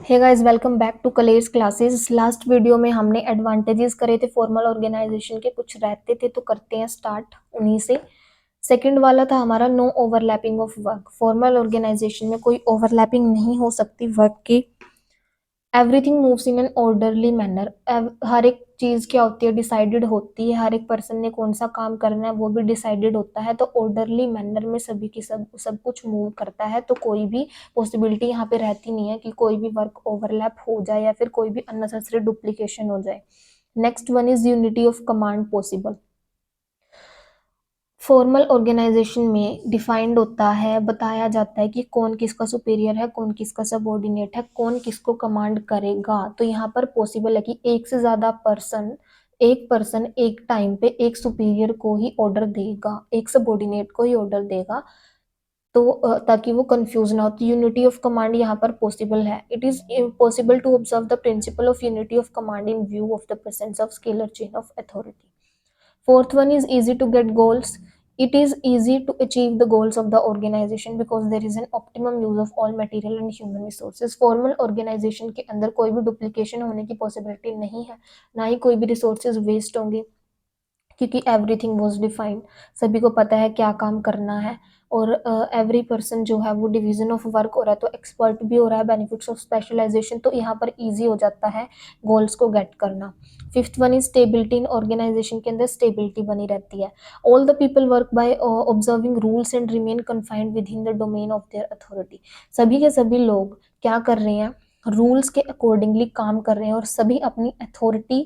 Hey guys, welcome back to Kaler's classes. Last video में हमने advantages करे थे फॉर्मल ऑर्गेनाइजेशन के, कुछ रहते थे तो करते हैं स्टार्ट उन्हीं से। सेकंड वाला था हमारा no overlapping of work. Formal organisation में कोई ओवरलैपिंग नहीं हो सकती वर्क की। Everything moves in an orderly manner. हर एक चीज क्या होती है, डिसाइडेड होती है। हर एक पर्सन ने कौन सा काम करना है वो भी डिसाइडेड होता है, तो ऑर्डरली मैनर में सभी की सब कुछ मूव करता है। तो कोई भी पॉसिबिलिटी यहाँ पे रहती नहीं है कि कोई भी वर्क ओवरलैप हो जाए या फिर कोई भी अननेसेसरी डुप्लीकेशन हो जाए। Next one is unity of command possible. Formal organisation में डिफाइंड होता है, बताया जाता है कि कौन किसका सुपीरियर है, कौन किसका सबऑर्डिनेट है, कौन किसको कमांड करेगा। तो यहाँ पर पॉसिबल है कि एक से ज्यादा एक पर्सन एक टाइम पे एक सुपीरियर को ही ऑर्डर देगा, एक सबऑर्डिनेट को ही ऑर्डर देगा। तो ताकि वो कंफ्यूज ना हो, तो यूनिटी ऑफ कमांड यहाँ पर पॉसिबल है। It is possible to observe the principle of unity of command in view of the presence of scalar chain of authority. Fourth one is easy to get goals. It is easy to achieve the goals of the organization because there is an optimum use of all material and human resources. Formal organization के अंदर कोई भी duplication होने की possibility नहीं है, ना ही कोई भी रिसोर्सेज वेस्ट होंगे, क्योंकि एवरीथिंग वॉज डिफाइंड। सभी को पता है क्या काम करना है, और एवरी पर्सन जो है वो डिवीजन ऑफ वर्क हो रहा है तो एक्सपर्ट भी हो रहा है। बेनिफिट्स ऑफ स्पेशलाइजेशन, तो यहाँ पर इजी हो जाता है गोल्स को गेट करना। Fifth one is stability. इन ऑर्गेनाइजेशन के अंदर स्टेबिलिटी बनी रहती है। All the people work by observing rules and remain confined within the domain of their authority. सभी के सभी लोग क्या कर रहे हैं, रूल्स के अकॉर्डिंगली काम कर रहे हैं, और सभी अपनी अथॉरिटी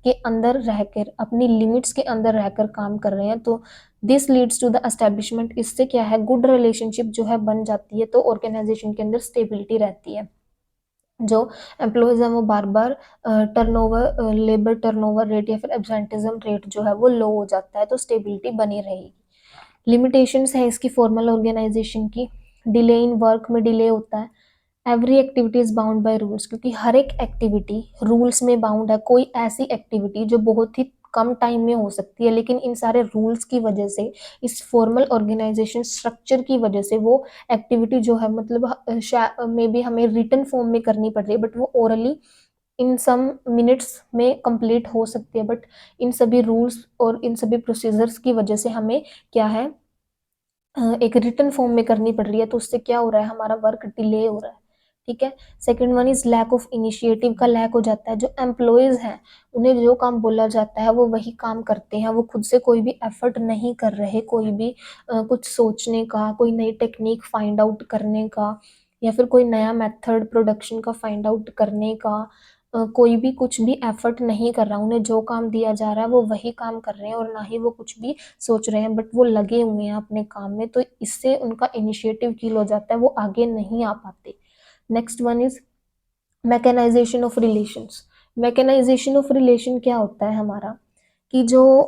के अंदर रहकर, अपनी लिमिट्स के अंदर रहकर काम कर रहे हैं। तो this leads to the establishment. इससे क्या है, गुड रिलेशनशिप जो है बन जाती है, तो ऑर्गेनाइजेशन के अंदर स्टेबिलिटी रहती है। जो एम्प्लॉयज हैं वो बार बार टर्नओवर, लेबर टर्नओवर रेट या फिर एब्सेंटिज्म रेट जो है वो लो हो जाता है, तो स्टेबिलिटी बनी रहेगी। लिमिटेशंस है इसकी फॉर्मल ऑर्गेनाइजेशन की। डिले इन वर्क में डिले होता है। Every activity is bound by rules, क्योंकि हर एक एक्टिविटी रूल्स में बाउंड है। कोई ऐसी एक्टिविटी जो बहुत ही कम टाइम में हो सकती है, लेकिन इन सारे रूल्स की वजह से, इस फॉर्मल ऑर्गेनाइजेशन स्ट्रक्चर की वजह से, वो एक्टिविटी जो है मतलब मे बी हमें रिटन फॉर्म में करनी पड़ रही है, बट वो ओरली इन सम मिनट्स में कंप्लीट हो सकती है। बट इन सभी रूल्स और इन सभी प्रोसीजर्स की वजह से हमें क्या है, एक रिटन फॉर्म में करनी पड़ रही है, तो उससे क्या हो रहा है, हमारा वर्क डिले हो रहा है। ठीक है। Second one is lack of initiative का लैक हो जाता है। जो एम्प्लॉयज हैं उन्हें जो काम बोला जाता है वो वही काम करते हैं, वो खुद से कोई भी एफर्ट नहीं कर रहे, कोई भी कुछ सोचने का, कोई नई टेक्निक फाइंड आउट करने का, या फिर कोई नया मेथड प्रोडक्शन का फाइंड आउट करने का। कोई भी कुछ भी एफर्ट नहीं कर रहा, उन्हें जो काम दिया जा रहा है वो वही काम कर रहे हैं, और ना ही वो कुछ भी सोच रहे हैं, बट वो लगे हुए हैं अपने काम में, तो इससे उनका इनिशिएटिव किल हो जाता है, वो आगे नहीं आ पाते। Next one is mechanisation of relations. Mechanisation of relation क्या होता है हमारा, कि जो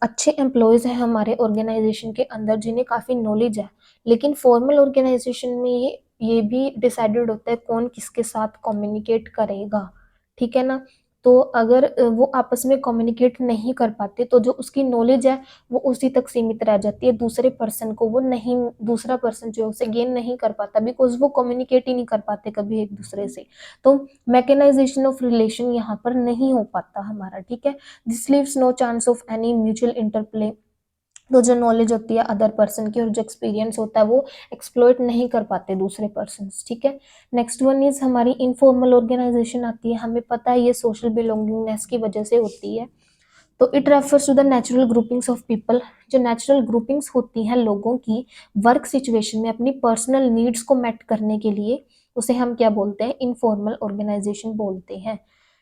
अच्छे एम्प्लॉयज हैं हमारे ऑर्गेनाइजेशन के अंदर, जिन्हें काफ़ी नॉलेज है, लेकिन फॉर्मल ऑर्गेनाइजेशन में ये भी डिसाइडेड होता है कौन किसके साथ कम्युनिकेट करेगा। ठीक है ना। तो अगर वो आपस में कम्युनिकेट नहीं कर पाते, तो जो उसकी नॉलेज है वो उसी तक सीमित रह जाती है, दूसरे पर्सन को वो नहीं, दूसरा पर्सन जो है उसे गेन नहीं कर पाता, बिकॉज वो कम्युनिकेट ही नहीं कर पाते कभी एक दूसरे से। तो मैकेनाइजेशन ऑफ रिलेशन यहाँ पर नहीं हो पाता हमारा। ठीक है। This leaves no chance of any mutual interplay. तो जो नॉलेज होती है अदर पर्सन की और जो एक्सपीरियंस होता है वो एक्सप्लॉइट नहीं कर पाते दूसरे पर्सन। ठीक है। नेक्स्ट वन इज हमारी इनफॉर्मल ऑर्गेनाइजेशन आती है। हमें पता है ये सोशल बिलोंगिंगनेस की वजह से होती है। तो it refers to the natural groupings of people. जो नेचुरल ग्रुपिंग्स होती हैं लोगों की वर्क सिचुएशन में अपनी पर्सनल नीड्स को मेट करने के लिए, उसे हम क्या बोलते हैं, इनफॉर्मल ऑर्गेनाइजेशन बोलते हैं।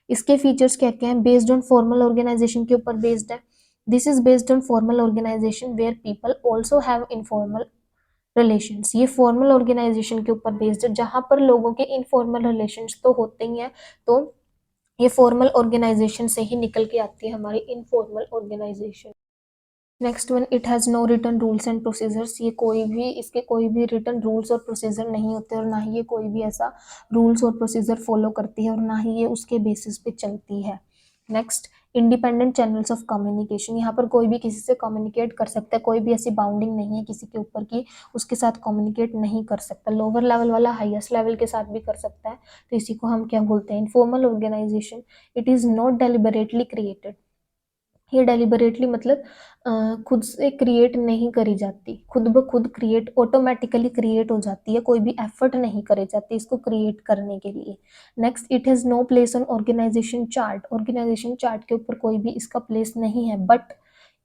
इसके फीचर्स क्या क्या हैं, बेस्ड ऑन फॉर्मल ऑर्गेनाइजेशन के ऊपर बेस्ड है। This is based on formal organisation where people also have informal relations. ये फॉर्मल ऑर्गेनाइजेशन के ऊपर बेस्ड है, जहां पर लोगों के इनफॉर्मल रिलेशंस तो होते ही हैं। तो ये फॉर्मल ऑर्गेनाइजेशन से ही निकल के आती है हमारी informal organisation. Next one, it has no written rules and procedures. ये इसके कोई भी रिटन रूल्स और प्रोसीजर नहीं होते, और ना ही ये कोई भी ऐसा रूल्स और प्रोसीजर फॉलो करती है, और ना ही ये उसके बेसिस पे चलती है। Next, independent channels of communication, यहाँ पर कोई भी किसी से कम्युनिकेट कर सकता है, कोई भी ऐसी बाउंडिंग नहीं है किसी के ऊपर की उसके साथ कम्युनिकेट नहीं कर सकता। लोअर लेवल वाला हाईएस्ट लेवल के साथ भी कर सकता है, तो इसी को हम क्या बोलते हैं, informal organisation. It is not deliberately created, ये डेलिबरेटली मतलब खुद से क्रिएट नहीं करी जाती, खुद ब खुद क्रिएट ऑटोमेटिकली क्रिएट हो जाती है, कोई भी एफर्ट नहीं करे जाती इसको क्रिएट करने के लिए। Next, it has no place on organisation chart, organisation chart के ऊपर कोई भी इसका प्लेस नहीं है। बट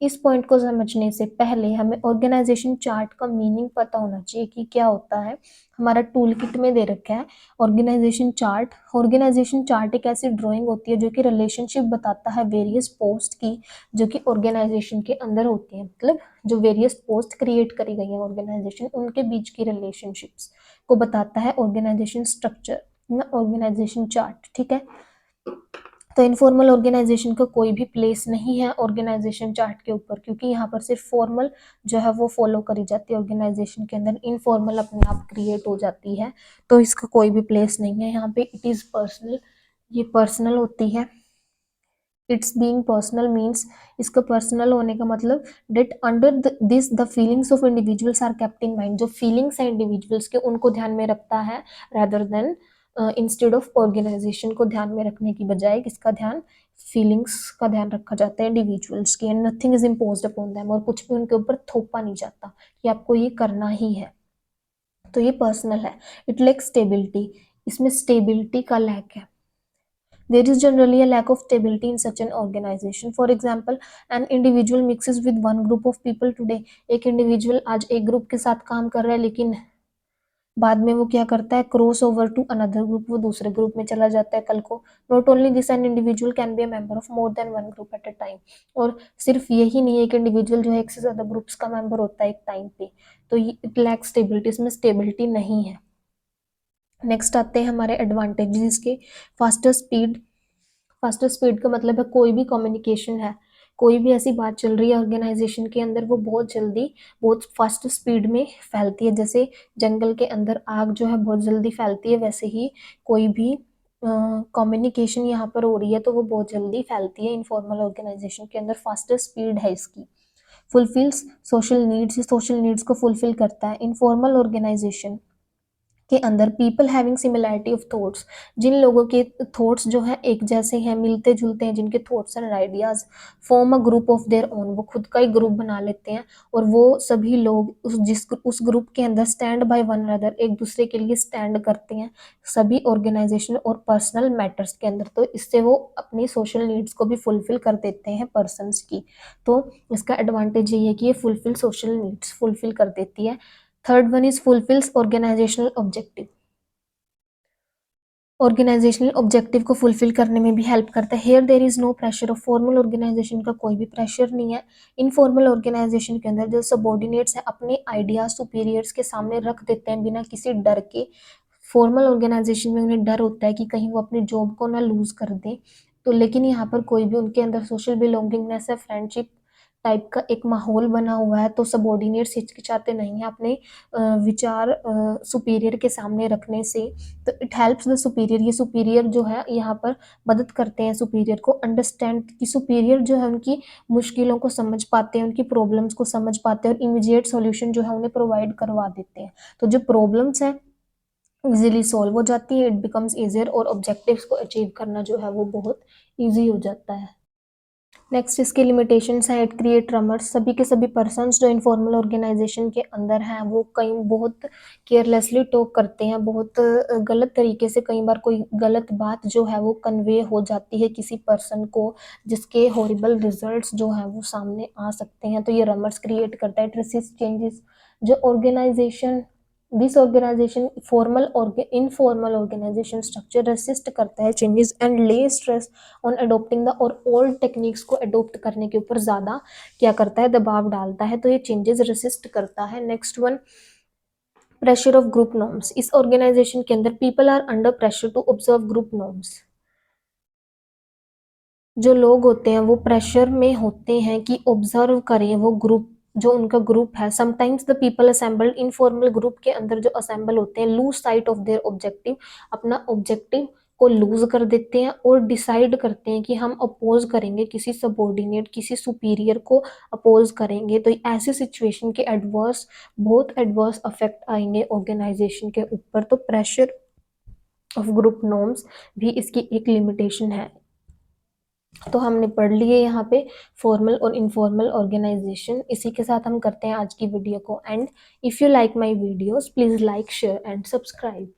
इस पॉइंट को समझने से पहले हमें ऑर्गेनाइजेशन चार्ट का मीनिंग पता होना चाहिए कि क्या होता है। हमारा टूल किट में दे रखा है ऑर्गेनाइजेशन चार्ट। ऑर्गेनाइजेशन चार्ट एक ऐसी ड्राइंग होती है जो कि रिलेशनशिप बताता है वेरियस पोस्ट की, जो कि ऑर्गेनाइजेशन के अंदर होती है, मतलब जो वेरियस पोस्ट क्रिएट करी गई है ऑर्गेनाइजेशन उनके बीच की रिलेशनशिप्स को बताता है ऑर्गेनाइजेशन स्ट्रक्चर ना, ऑर्गेनाइजेशन चार्ट। ठीक है, तो इनफॉर्मल ऑर्गेनाइजेशन का कोई भी प्लेस नहीं है ऑर्गेनाइजेशन चार्ट के ऊपर, क्योंकि यहाँ पर सिर्फ फॉर्मल जो है वो फॉलो करी जाती है ऑर्गेनाइजेशन के अंदर, इनफॉर्मल अपने आप क्रिएट हो जाती है, तो इसका कोई भी प्लेस नहीं है यहाँ पे। इट इज पर्सनल, ये पर्सनल होती है। इट्स बीइंग पर्सनल मीन्स, इसका पर्सनल होने का मतलब that under this the feelings of individuals are kept in mind, जो फीलिंग्स है इंडिविजुअल्स के उनको ध्यान में रखता है, rather than instead of organisation को ध्यान में रखने की बजाय किसका ध्यान, फीलिंग्स का ध्यान रखा जाता है इंडिविजुअल्स की। And nothing is imposed upon them, और कुछ भी उनके ऊपर थोपा नहीं जाता कि आपको ये करना ही है, तो ये पर्सनल है। इट लैक्स स्टेबिलिटी, इसमें स्टेबिलिटी का लैक है। There is generally a lack of stability in such an organization. For example, an individual mixes with one group of people today. एक इंडिविजुअल आज एक ग्रुप के साथ काम कर रहा है, लेकिन बाद में वो क्या करता है, cross over to another group, वो दूसरे ग्रुप में चला जाता है कल को। Not only this, an individual can be a member of more than one group at a time. और सिर्फ यही नहीं है, एक इंडिविजुअल जो है एक से ज्यादा ग्रुप्स का मेंबर होता है एक टाइम पे, तो इट लैक स्टेबिलिटी, इसमें स्टेबिलिटी नहीं है। नेक्स्ट आते हैं हमारे एडवांटेजेस के। फास्टर स्पीड, फास्टर स्पीड का मतलब है कोई भी कम्युनिकेशन है, कोई भी ऐसी बात चल रही है ऑर्गेनाइजेशन के अंदर, वो बहुत जल्दी बहुत फास्ट स्पीड में फैलती है। जैसे जंगल के अंदर आग जो है बहुत जल्दी फैलती है, वैसे ही कोई भी कम्युनिकेशन यहाँ पर हो रही है तो वो बहुत जल्दी फैलती है इनफॉर्मल ऑर्गेनाइजेशन के अंदर, फास्टर स्पीड है इसकी। Fulfils social needs, social needs को फुलफिल करता है। इनफॉर्मल ऑर्गेनाइजेशन के अंदर people having similarity of thoughts, जिन लोगों के थॉट्स जो है एक जैसे हैं, मिलते जुलते हैं, जिनके thoughts and ideas form a group of their own, वो खुद का ही ग्रुप बना लेते हैं, और वो सभी लोग उस ग्रुप के अंदर स्टैंड बाय वन अनदर, एक दूसरे के लिए स्टैंड करते हैं सभी ऑर्गेनाइजेशन और पर्सनल मैटर्स के अंदर, तो इससे वो अपनी सोशल नीड्स को भी फुलफिल कर देते हैं पर्सनस की। तो इसका एडवांटेज ये है कि ये फुलफिल सोशल नीड्स फुलफिल कर देती है। Third one is fulfils organisational objective, organisational objective को फुलफिल करने में भी हेल्प करता है। Here there is no pressure of, formal organisation का कोई भी प्रेशर नहीं है। इनफॉर्मल ऑर्गेनाइजेशन के अंदर जो सबॉर्डिनेट्स हैं अपने आइडियाज सुपीरियर्स के सामने रख देते हैं बिना किसी डर के। फॉर्मल ऑर्गेनाइजेशन में उन्हें डर होता है कि कहीं वो अपनी जॉब को ना लूज कर दें, तो लेकिन यहाँ पर कोई भी, उनके अंदर सोशल बिलोंगिंगनेस है, फ्रेंडशिप टाइप का एक माहौल बना हुआ है, तो सबॉर्डिनेट्स हिचकिचाते नहीं हैं अपने विचार सुपीरियर के सामने रखने से। तो इट हेल्प्स द सुपीरियर, ये सुपीरियर जो है यहाँ पर मदद करते हैं सुपीरियर को अंडरस्टैंड, कि सुपीरियर जो है उनकी मुश्किलों को समझ पाते हैं, उनकी प्रॉब्लम्स को समझ पाते हैं, और इमीडिएट सॉल्यूशन जो है उन्हें प्रोवाइड करवा देते हैं। तो जो प्रॉब्लम्स है इजीली सॉल्व हो जाती है, इट बिकम्स ईजियर, और ऑब्जेक्टिव्स को अचीव करना जो है वो बहुत ईजी हो जाता है। नेक्स्ट इसके लिमिटेशंस हैं। इट क्रिएट रमर्स, सभी के सभी पर्सन्स जो इनफॉर्मल ऑर्गेनाइजेशन के अंदर हैं वो कई बहुत केयरलेसली टॉक करते हैं, बहुत गलत तरीके से, कई बार कोई गलत बात जो है वो कन्वे हो जाती है किसी पर्सन को, जिसके हॉरिबल रिजल्ट्स जो हैं वो सामने आ सकते हैं, तो ये रमर्स क्रिएट करता है। इट रेसिस्ट चेंजेस, जो ऑर्गेनाइजेशन दिस ऑर्गेनाइजेशन फॉर्मल और इनफॉर्मल ऑर्गेनाइजेशन स्ट्रक्चर रेसिस्ट करता है चेंजेस एंड ले स्ट्रेस ऑन अडोप्टिंग द और ओल्ड टेक्निक्स को अडोप्ट करने के ऊपर ज़्यादा क्या करता है, दबाव डालता है, तो ये चेंजेस रेसिस्ट करता है। Next one, pressure of group norms, इस ऑर्गेनाइजेशन के अंदर people are under pressure to observe group norms, जो लोग होते हैं वो प्रेशर में होते हैं कि ऑब्जर्व करें वो ग्रुप, जो उनका ग्रुप है। Sometimes the people assembled informal group के अंदर जो असेंबल होते हैं lose sight of their objective, अपना ऑब्जेक्टिव को लूज कर देते हैं और डिसाइड करते हैं कि हम अपोज करेंगे किसी सबॉर्डिनेट, किसी सुपीरियर को अपोज करेंगे, तो ऐसी सिचुएशन के बहुत एडवर्स अफेक्ट आएंगे ऑर्गेनाइजेशन के ऊपर। तो प्रेशर ऑफ ग्रुप नॉर्म्स भी इसकी एक लिमिटेशन है। तो हमने पढ़ लिए यहाँ पे फॉर्मल और इनफॉर्मल ऑर्गेनाइजेशन। इसी के साथ हम करते हैं आज की वीडियो को and. If you like my videos please like, share and subscribe.